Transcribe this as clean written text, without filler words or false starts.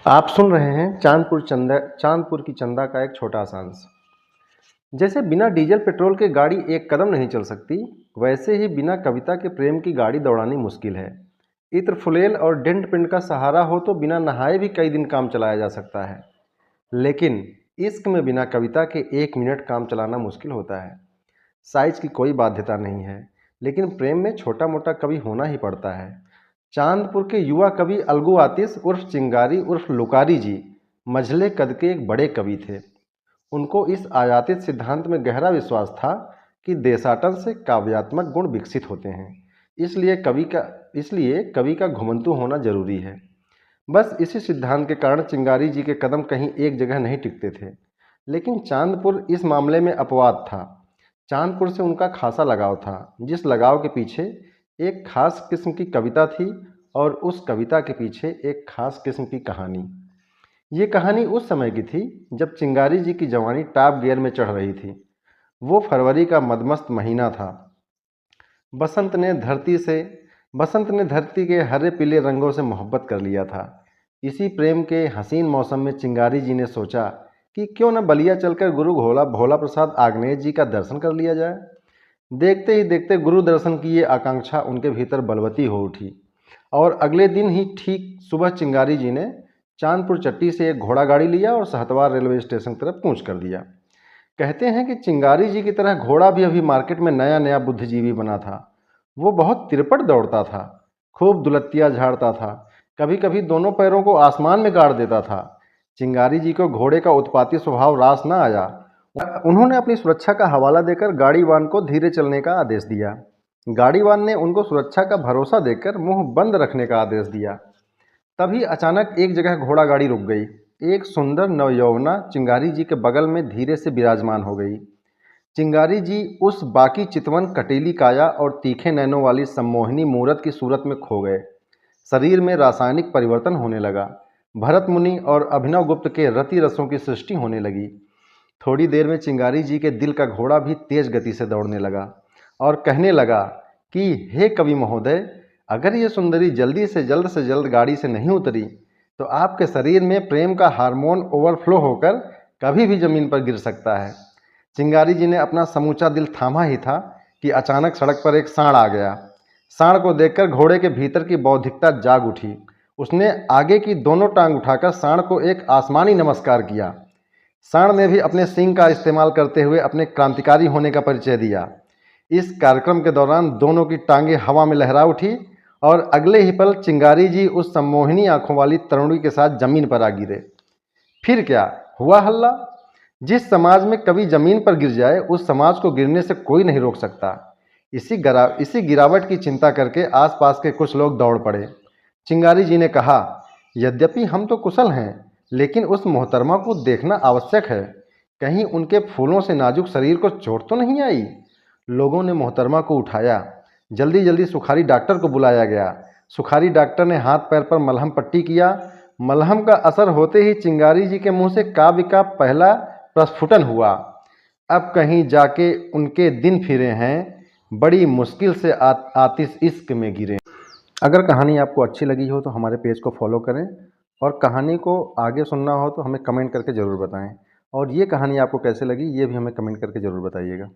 आप सुन रहे हैं चांदपुर की चंदा का एक छोटा सा अंश। जैसे बिना डीजल पेट्रोल के गाड़ी एक कदम नहीं चल सकती, वैसे ही बिना कविता के प्रेम की गाड़ी दौड़ानी मुश्किल है। इत्र फुलेल और डेंट पेंट का सहारा हो तो बिना नहाए भी कई दिन काम चलाया जा सकता है, लेकिन इश्क में बिना कविता के 1 मिनट काम चलाना मुश्किल होता है। साइज की कोई बाध्यता नहीं है, लेकिन प्रेम में छोटा मोटा कवि होना ही पड़ता है। चांदपुर के युवा कवि अलगू आतिश उर्फ चिंगारी उर्फ लुकारी जी मझले कद के एक बड़े कवि थे। उनको इस आयातित सिद्धांत में गहरा विश्वास था कि देशाटन से काव्यात्मक गुण विकसित होते हैं, इसलिए कवि का घुमंतू होना जरूरी है। बस इसी सिद्धांत के कारण चिंगारी जी के कदम कहीं एक जगह नहीं टिकते थे, लेकिन चांदपुर इस मामले में अपवाद था। चांदपुर से उनका खासा लगाव था, जिस लगाव के पीछे एक खास किस्म की कविता थी और उस कविता के पीछे एक खास किस्म की कहानी। ये कहानी उस समय की थी जब चिंगारी जी की जवानी टॉप गियर में चढ़ रही थी। वो फरवरी का मदमस्त महीना था। बसंत ने धरती के हरे पीले रंगों से मोहब्बत कर लिया था। इसी प्रेम के हसीन मौसम में चिंगारी जी ने सोचा कि क्यों न बलिया चलकर गुरु भोला प्रसाद आग्नेय जी का दर्शन कर लिया जाए। देखते ही देखते गुरु दर्शन की ये आकांक्षा उनके भीतर बलवती हो उठी और अगले दिन ही ठीक सुबह चिंगारी जी ने चांदपुर चट्टी से एक घोड़ा गाड़ी लिया और सहतवार रेलवे स्टेशन की तरफ कूच कर दिया। कहते हैं कि चिंगारी जी की तरह घोड़ा भी अभी मार्केट में नया नया बुद्धिजीवी बना था। वो बहुत तिरपट दौड़ता था, खूब दुलत्तियाँ झाड़ता था, कभी कभी दोनों पैरों को आसमान में गाड़ देता था। चिंगारी जी को घोड़े का उत्पाती स्वभाव रास न आया। उन्होंने अपनी सुरक्षा का हवाला देकर गाड़ीवान को धीरे चलने का आदेश दिया। गाड़ीवान ने उनको सुरक्षा का भरोसा देकर मुंह बंद रखने का आदेश दिया। तभी अचानक एक जगह घोड़ा गाड़ी रुक गई। एक सुंदर नवयौवना चिंगारी जी के बगल में धीरे से विराजमान हो गई। चिंगारी जी उस बाकी चितवन कटीली काया और तीखे नैनों वाली सम्मोहिनी मूरत की सूरत में खो गए। शरीर में रासायनिक परिवर्तन होने लगा। भरत मुनि और अभिनव गुप्त के रति रसों की सृष्टि होने लगी। थोड़ी देर में चिंगारी जी के दिल का घोड़ा भी तेज गति से दौड़ने लगा और कहने लगा कि हे कवि महोदय, अगर ये सुंदरी जल्द से जल्द गाड़ी से नहीं उतरी तो आपके शरीर में प्रेम का हार्मोन ओवरफ्लो होकर कभी भी जमीन पर गिर सकता है। चिंगारी जी ने अपना समूचा दिल थामा ही था कि अचानक सड़क पर एक सांड आ गया। सांड को देखकर घोड़े के भीतर की बौद्धिकता जाग उठी। उसने आगे की दोनों टांग उठाकर सांड को एक आसमानी नमस्कार किया। सांड ने भी अपने सींग का इस्तेमाल करते हुए अपने क्रांतिकारी होने का परिचय दिया। इस कार्यक्रम के दौरान दोनों की टांगें हवा में लहरा उठी और अगले ही पल चिंगारी जी उस सम्मोहिनी आंखों वाली तरुणी के साथ जमीन पर आ गिरे। फिर क्या हुआ हल्ला। जिस समाज में कभी जमीन पर गिर जाए उस समाज को गिरने से कोई नहीं रोक सकता। इसी गिरावट की चिंता करके आसपास के कुछ लोग दौड़ पड़े। चिंगारी जी ने कहा, यद्यपि हम तो कुशल हैं, लेकिन उस मोहतरमा को देखना आवश्यक है। कहीं उनके फूलों से नाजुक शरीर को चोट तो नहीं आई। लोगों ने मोहतरमा को उठाया। जल्दी जल्दी सुखारी डॉक्टर को बुलाया गया। सुखारी डॉक्टर ने हाथ पैर पर मलहम पट्टी किया। मलहम का असर होते ही चिंगारी जी के मुंह से काव्य का पहला प्रस्फुटन हुआ। अब कहीं जाके उनके दिन फिरे हैं, बड़ी मुश्किल से आतिश इश्क में गिरे। अगर कहानी आपको अच्छी लगी हो तो हमारे पेज को फॉलो करें और कहानी को आगे सुनना हो तो हमें कमेंट करके ज़रूर बताएं। और ये कहानी आपको कैसे लगी ये भी हमें कमेंट करके ज़रूर बताइएगा।